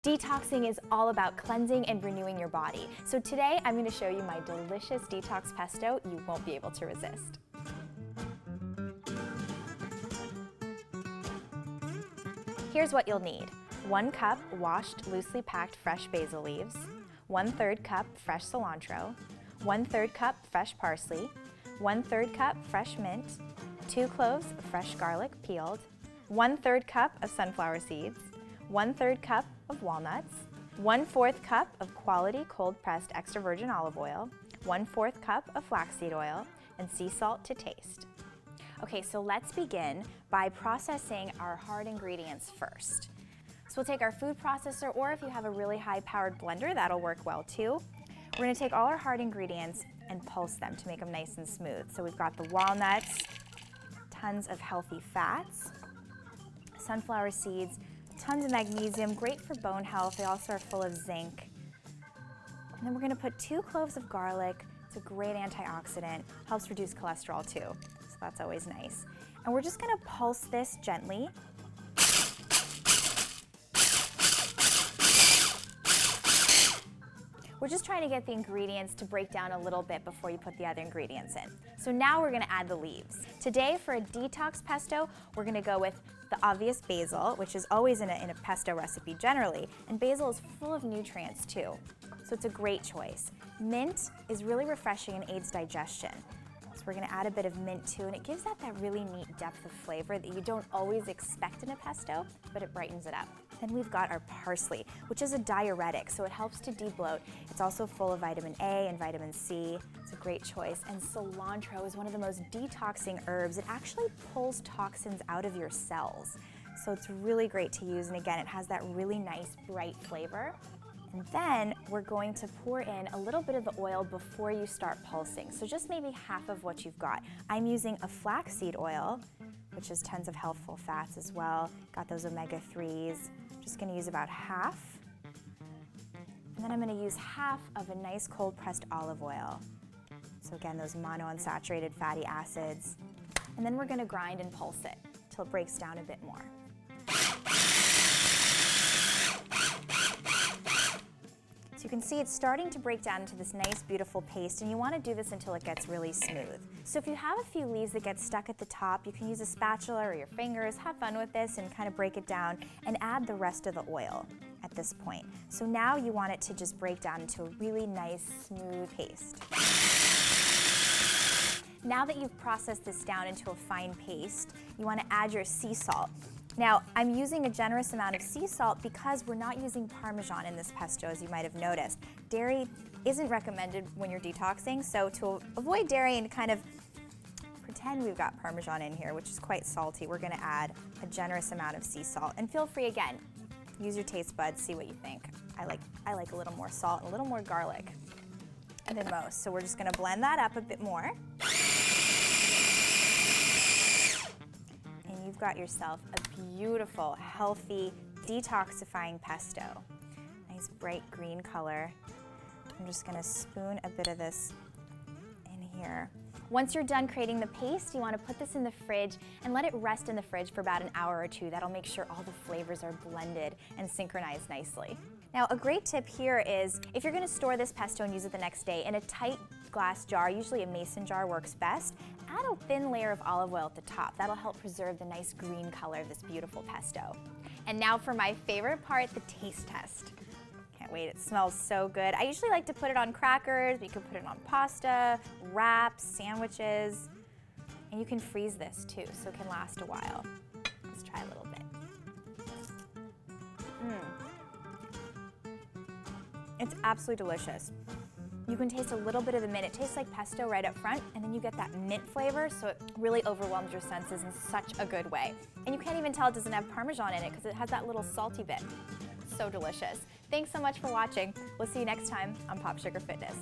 Detoxing is all about cleansing and renewing your body. So today I'm going to show you my delicious detox pesto you won't be able to resist. Here's what you'll need. 1 cup washed, loosely packed fresh basil leaves, 1/3 cup fresh cilantro, 1/3 cup fresh parsley, 1/3 cup fresh mint, 2 cloves of fresh garlic peeled, 1/3 cup of sunflower seeds, 1/3 cup of walnuts, 1/4 cup of quality cold-pressed extra virgin olive oil, 1/4 cup of flaxseed oil, and sea salt to taste. Okay, so let's begin by processing our hard ingredients first. So we'll take our food processor, or if you have a really high-powered blender, that'll work well too. We're gonna take all our hard ingredients and pulse them to make them nice and smooth. So we've got the walnuts, tons of healthy fats, sunflower seeds, tons of magnesium, great for bone health. They also are full of zinc. And then we're gonna put 2 cloves of garlic. It's a great antioxidant, helps reduce cholesterol too, so that's always nice. And we're just gonna pulse this gently. We're just trying to get the ingredients to break down a little bit before you put the other ingredients in. So now we're gonna add the leaves. Today for a detox pesto, we're gonna go with the obvious basil, which is always in a pesto recipe generally, and basil is full of nutrients too, so it's a great choice. Mint is really refreshing and aids digestion. So we're gonna add a bit of mint too, and it gives that really neat depth of flavor that you don't always expect in a pesto, but it brightens it up. Then we've got our parsley, which is a diuretic, so it helps to debloat. It's also full of vitamin A and vitamin C. It's a great choice. And cilantro is one of the most detoxing herbs. It actually pulls toxins out of your cells. So it's really great to use, and again, it has that really nice, bright flavor. And then we're going to pour in a little bit of the oil before you start pulsing. So just maybe half of what you've got. I'm using a flaxseed oil, which has tons of healthful fats as well. Got those omega-3s. Just gonna use about half. And then I'm gonna use half of a nice cold pressed olive oil. So again, those monounsaturated fatty acids. And then we're gonna grind and pulse it till it breaks down a bit more. So you can see it's starting to break down into this nice, beautiful paste, and you want to do this until it gets really smooth. So if you have a few leaves that get stuck at the top, you can use a spatula or your fingers, have fun with this and kind of break it down and add the rest of the oil at this point. So now you want it to just break down into a really nice, smooth paste. Now that you've processed this down into a fine paste, you want to add your sea salt. Now, I'm using a generous amount of sea salt because we're not using Parmesan in this pesto, as you might have noticed. Dairy isn't recommended when you're detoxing, so to avoid dairy and kind of pretend we've got Parmesan in here, which is quite salty, we're gonna add a generous amount of sea salt. And feel free, again, use your taste buds, see what you think. I like a little more salt and a little more garlic than most, so we're just gonna blend that up a bit more. You've got yourself a beautiful, healthy, detoxifying pesto. Nice bright green color. I'm just gonna spoon a bit of this in here. Once you're done creating the paste, you wanna put this in the fridge and let it rest in the fridge for about an hour or two. That'll make sure all the flavors are blended and synchronized nicely. Now, a great tip here is if you're gonna store this pesto and use it the next day, in a tight glass jar, usually a mason jar works best, add a thin layer of olive oil at the top. That'll help preserve the nice green color of this beautiful pesto. And now for my favorite part, the taste test. Can't wait, it smells so good. I usually like to put it on crackers, but you can put it on pasta, wraps, sandwiches, and you can freeze this too, so it can last a while. Let's try a little bit. It's absolutely delicious. You can taste a little bit of the mint. It tastes like pesto right up front, and then you get that mint flavor, so it really overwhelms your senses in such a good way. And you can't even tell it doesn't have Parmesan in it because it has that little salty bit. So delicious. Thanks so much for watching. We'll see you next time on Pop Sugar Fitness.